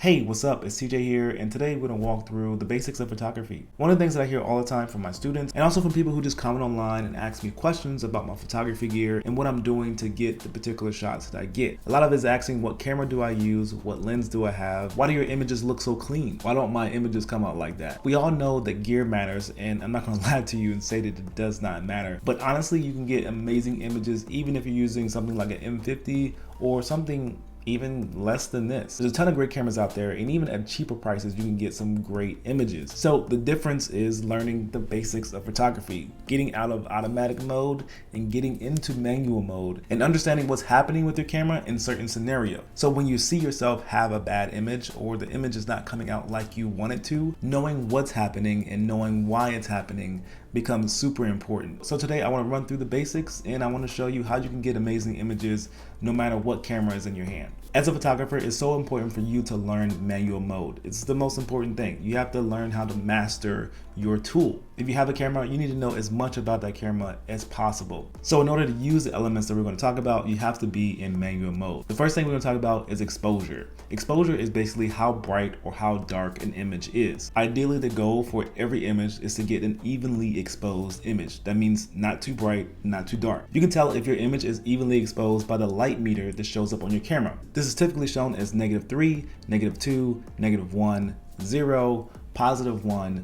Hey, what's up? It's TJ here, and today we're going to walk through the basics of photography. One of the things that I hear all the time from my students, and also from people who just comment online and ask me questions about my photography gear and what I'm doing to get the particular shots that I get. A lot of it is asking, what camera do I use? What lens do I have? Why do your images look so clean? Why don't my images come out like that? We all know that gear matters, and I'm not going to lie to you and say that it does not matter. But honestly, you can get amazing images even if you're using something like an M50 or something even less than this. There's a ton of great cameras out there, and even at cheaper prices you can get some great images. So the difference is learning the basics of photography, getting out of automatic mode and getting into manual mode, and understanding what's happening with your camera in certain scenarios. So when you see yourself have a bad image or the image is not coming out like you want it to, knowing what's happening and knowing why it's happening becomes super important. So today I want to run through the basics, and I want to show you how you can get amazing images no matter what camera is in your hand. As a photographer, it's so important for you to learn manual mode. It's the most important thing. You have to learn how to master your tool. If you have a camera, you need to know as much about that camera as possible. So in order to use the elements that we're going to talk about, you have to be in manual mode. The first thing we're going to talk about is exposure. Exposure is basically how bright or how dark an image is. Ideally, the goal for every image is to get an evenly exposed image. That means not too bright, not too dark. You can tell if your image is evenly exposed by the light meter that shows up on your camera. This is typically shown as -3, -2, -1, 0, +1,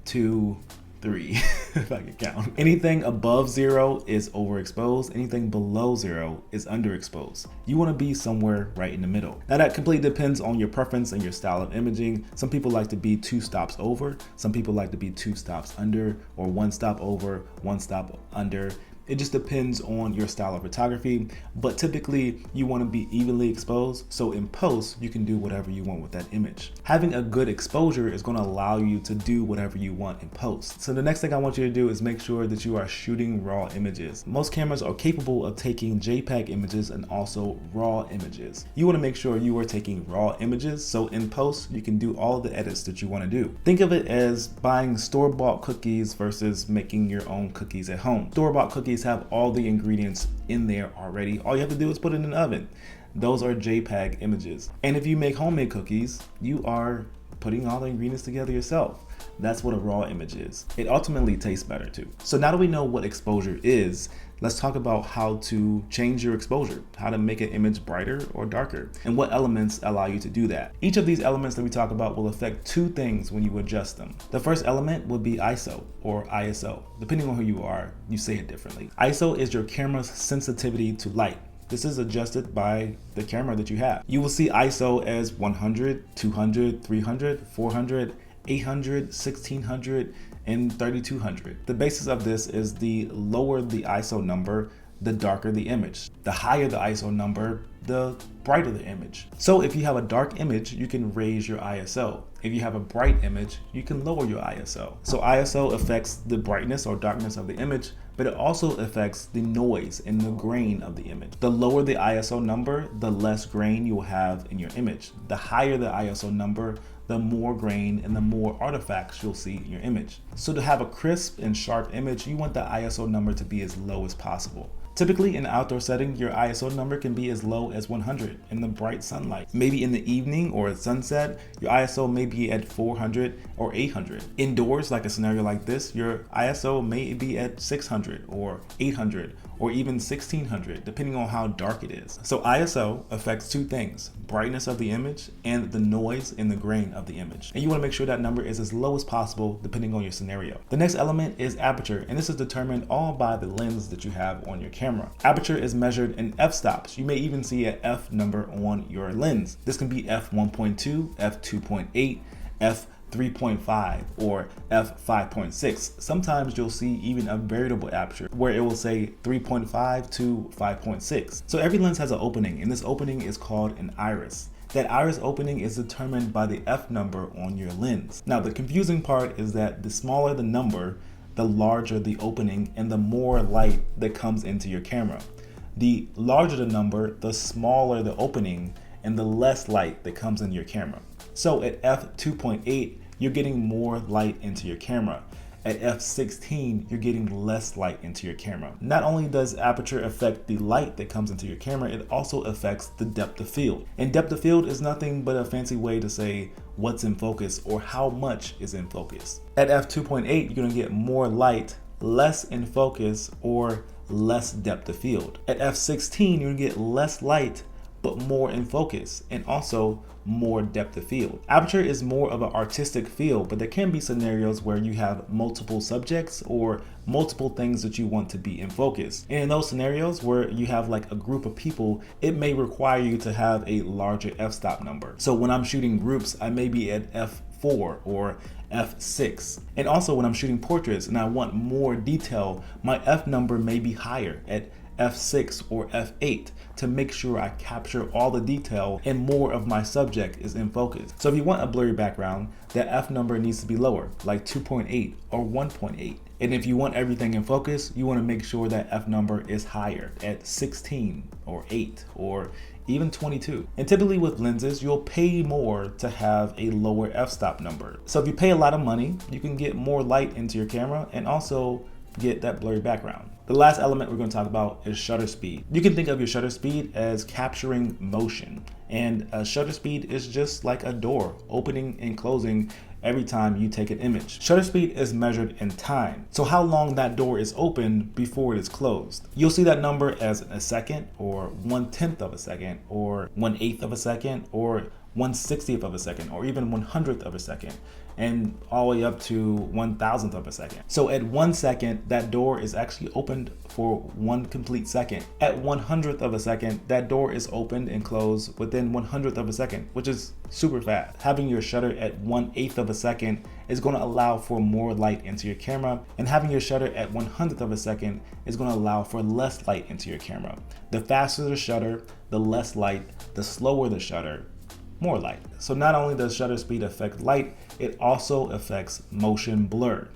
2, 3, if I can count. Anything above 0 is overexposed. Anything below 0 is underexposed. You want to be somewhere right in the middle. Now that completely depends on your preference and your style of imaging. Some people like to be 2 stops over. Some people like to be 2 stops under, or 1 stop over, 1 stop under. It just depends on your style of photography, but typically you want to be evenly exposed, so in post you can do whatever you want with that image. Having a good exposure is going to allow you to do whatever you want in post. So the next thing I want you to do is make sure that you are shooting raw images. Most cameras are capable of taking JPEG images and also raw images. You want to make sure you are taking raw images, so in post you can do all the edits that you want to do. Think of it as buying store-bought cookies versus making your own cookies at home. Store-bought cookies have all the ingredients in there already. All you have to do is put it in the oven. Those are JPEG images. And if you make homemade cookies, you are putting all the ingredients together yourself. That's what a raw image is. It ultimately tastes better too. So now that we know what exposure is, let's talk about how to change your exposure, how to make an image brighter or darker, and what elements allow you to do that. Each of these elements that we talk about will affect 2 things when you adjust them. The first element would be ISO or ISO. Depending on who you are, you say it differently. ISO is your camera's sensitivity to light. This is adjusted by the camera that you have. You will see ISO as 100, 200, 300, 400, 800, 1600, and 3200. The basis of this is the lower the ISO number, the darker the image. The higher the ISO number, the brighter the image. So if you have a dark image, you can raise your ISO. If you have a bright image, you can lower your ISO. So ISO affects the brightness or darkness of the image, but it also affects the noise and the grain of the image. The lower the ISO number, the less grain you will have in your image. The higher the ISO number, the more grain and the more artifacts you'll see in your image. So to have a crisp and sharp image, you want the ISO number to be as low as possible. Typically in an outdoor setting, your ISO number can be as low as 100 in the bright sunlight. Maybe in the evening or at sunset, your ISO may be at 400 or 800. Indoors, like a scenario like this, your ISO may be at 600 or 800 or even 1600, depending on how dark it is. So ISO affects 2 things, brightness of the image and the noise and the grain of the image. And you want to make sure that number is as low as possible depending on your scenario. The next element is aperture, and this is determined all by the lens that you have on your camera. Aperture is measured in f-stops. You may even see an f number on your lens. This can be f1.2, f2.8, f3.5 or f5.6. Sometimes you'll see even a variable aperture where it will say 3.5 to 5.6. So every lens has an opening, and this opening is called an iris. That iris opening is determined by the f number on your lens. Now the confusing part is that the smaller the number, the larger the opening and the more light that comes into your camera. The larger the number, the smaller the opening and the less light that comes in your camera. So at f2.8, you're getting more light into your camera. At f16, you're getting less light into your camera. Not only does aperture affect the light that comes into your camera, it also affects the depth of field. And depth of field is nothing but a fancy way to say what's in focus or how much is in focus. At f2.8, you're gonna get more light, less in focus, or less depth of field. At f16, you're gonna get less light, but more in focus, and also more depth of field. Aperture is more of an artistic field, but there can be scenarios where you have multiple subjects or multiple things that you want to be in focus. And in those scenarios where you have like a group of people, it may require you to have a larger f-stop number. So when I'm shooting groups, I may be at f4 or f6. And also when I'm shooting portraits and I want more detail, my f number may be higher at f6 or f8 to make sure I capture all the detail and more of my subject is in focus. So if you want a blurry background, that f number needs to be lower, like 2.8 or 1.8. And if you want everything in focus, you want to make sure that f number is higher at 16 or 8 or even 22. And typically with lenses, you'll pay more to have a lower f-stop number. So if you pay a lot of money, you can get more light into your camera and also get that blurry background. The last element we're going to talk about is shutter speed. You can think of your shutter speed as capturing motion, and a shutter speed is just like a door opening and closing every time you take an image. Shutter speed is measured in time, so how long that door is open before it is closed. You'll see that number as a second, or 1/10 of a second, or 1/8 of a second, or 1/60th of a second, or even 100th of a second, and all the way up to 1,000th of a second. So at 1 second, that door is actually opened for 1 complete second. At 100th of a second, that door is opened and closed within 100th of a second, which is super fast. Having your shutter at 1/8 of a second is going to allow for more light into your camera, and having your shutter at 100th of a second is going to allow for less light into your camera. The faster the shutter, the less light. The slower the shutter, more light. So not only does shutter speed affect light, it also affects motion blur.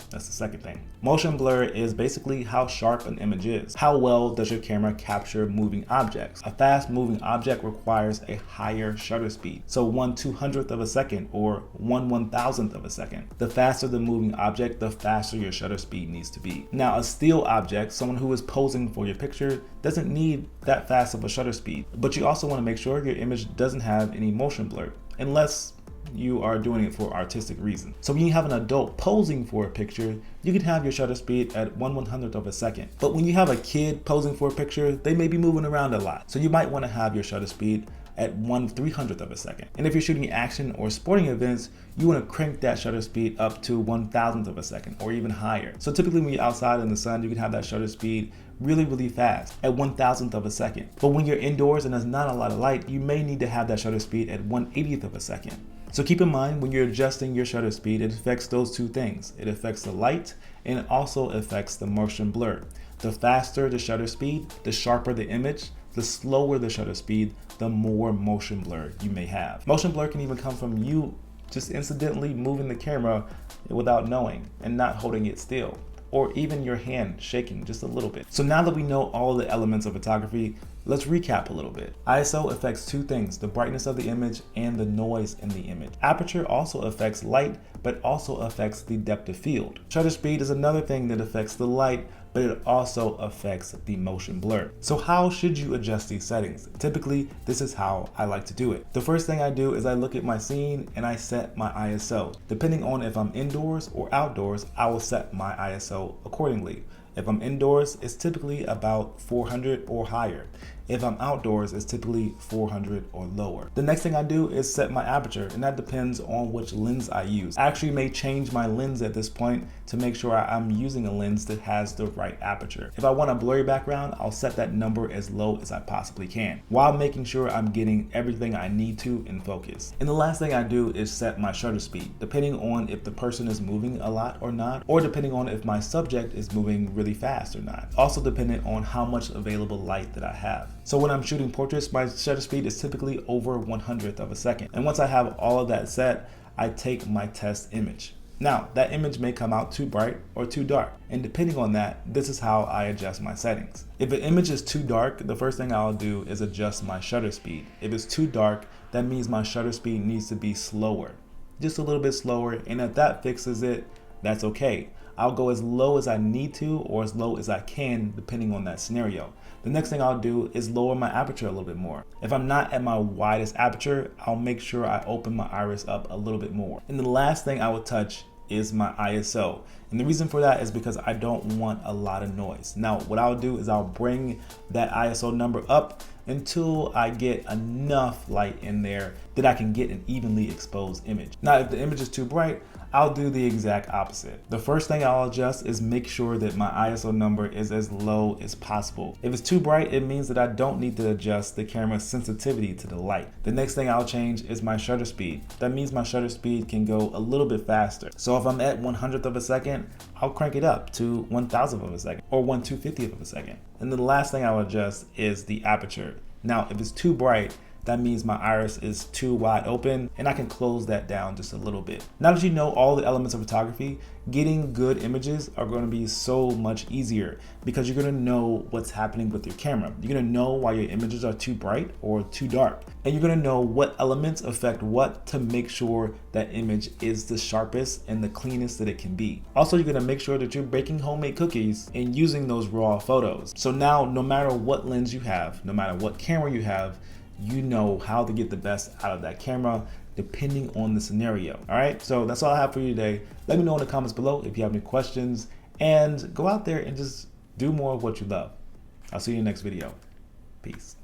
That's the second thing. Motion blur is basically how sharp an image is. How well does your camera capture moving objects? A fast moving object requires a higher shutter speed. So 1/200th of a second or 1/1000th of a second. The faster the moving object, the faster your shutter speed needs to be. Now a still object, someone who is posing for your picture, doesn't need that fast of a shutter speed. But you also want to make sure your image doesn't have any motion blur, unless you are doing it for artistic reasons. So when you have an adult posing for a picture, you can have your shutter speed at 1/100th of a second. But when you have a kid posing for a picture, they may be moving around a lot. So you might want to have your shutter speed at 1/300th of a second. And if you're shooting action or sporting events, you want to crank that shutter speed up to 1,000th of a second or even higher. So typically when you're outside in the sun, you can have that shutter speed really fast at 1,000th of a second. But when you're indoors and there's not a lot of light, you may need to have that shutter speed at 1/80th of a second. So keep in mind when you're adjusting your shutter speed, it affects those two things. It affects the light and it also affects the motion blur. The faster the shutter speed, the sharper the image. The slower the shutter speed, the more motion blur you may have. Motion blur can even come from you just incidentally moving the camera without knowing and not holding it still, or even your hand shaking just a little bit. So now that we know all of the elements of photography, let's recap a little bit. ISO affects two things, the brightness of the image and the noise in the image. Aperture also affects light, but also affects the depth of field. Shutter speed is another thing that affects the light, but it also affects the motion blur. So how should you adjust these settings? Typically, this is how I like to do it. The first thing I do is I look at my scene and I set my ISO. Depending on if I'm indoors or outdoors, I will set my ISO accordingly. If I'm indoors, it's typically about 400 or higher. If I'm outdoors, it's typically 400 or lower. The next thing I do is set my aperture, and that depends on which lens I use. I actually may change my lens at this point to make sure I'm using a lens that has the right aperture. If I want a blurry background, I'll set that number as low as I possibly can, while making sure I'm getting everything I need to in focus. And the last thing I do is set my shutter speed, depending on if the person is moving a lot or not, or depending on if my subject is moving really fast or not. Also dependent on how much available light that I have. So when I'm shooting portraits, my shutter speed is typically over 100th of a second. And once I have all of that set, I take my test image. Now, that image may come out too bright or too dark. And depending on that, this is how I adjust my settings. If an image is too dark, the first thing I'll do is adjust my shutter speed. If it's too dark, that means my shutter speed needs to be slower. Just a little bit slower. And if that fixes it, That's okay. I'll go as low as I need to or as low as I can depending on that scenario. The next thing I'll do is lower my aperture a little bit more. If I'm not at my widest aperture, I'll make sure I open my iris up a little bit more. And the last thing I will touch is my ISO. And the reason for that is because I don't want a lot of noise. Now, what I'll do is I'll bring that ISO number up until I get enough light in there that I can get an evenly exposed image. Now, if the image is too bright, I'll do the exact opposite. The first thing I'll adjust is make sure that my ISO number is as low as possible. If it's too bright, it means that I don't need to adjust the camera's sensitivity to the light. The next thing I'll change is my shutter speed. That means my shutter speed can go a little bit faster. So if I'm at 1/100th of a second, I'll crank it up to 1,000th of a second or 1/250th of a second. And then the last thing I'll adjust is the aperture. Now, if it's too bright, that means my iris is too wide open and I can close that down just a little bit. Now that you know all the elements of photography, getting good images are going to be so much easier because you're going to know what's happening with your camera. You're going to know why your images are too bright or too dark. And you're going to know what elements affect what to make sure that image is the sharpest and the cleanest that it can be. Also, you're going to make sure that you're baking homemade cookies and using those raw photos. So now, no matter what lens you have, no matter what camera you have, you know how to get the best out of that camera depending on the scenario. All right, so that's all I have for you today. Let me know in the comments below if you have any questions, and go out there and just do more of what you love. I'll see you in the next video. Peace.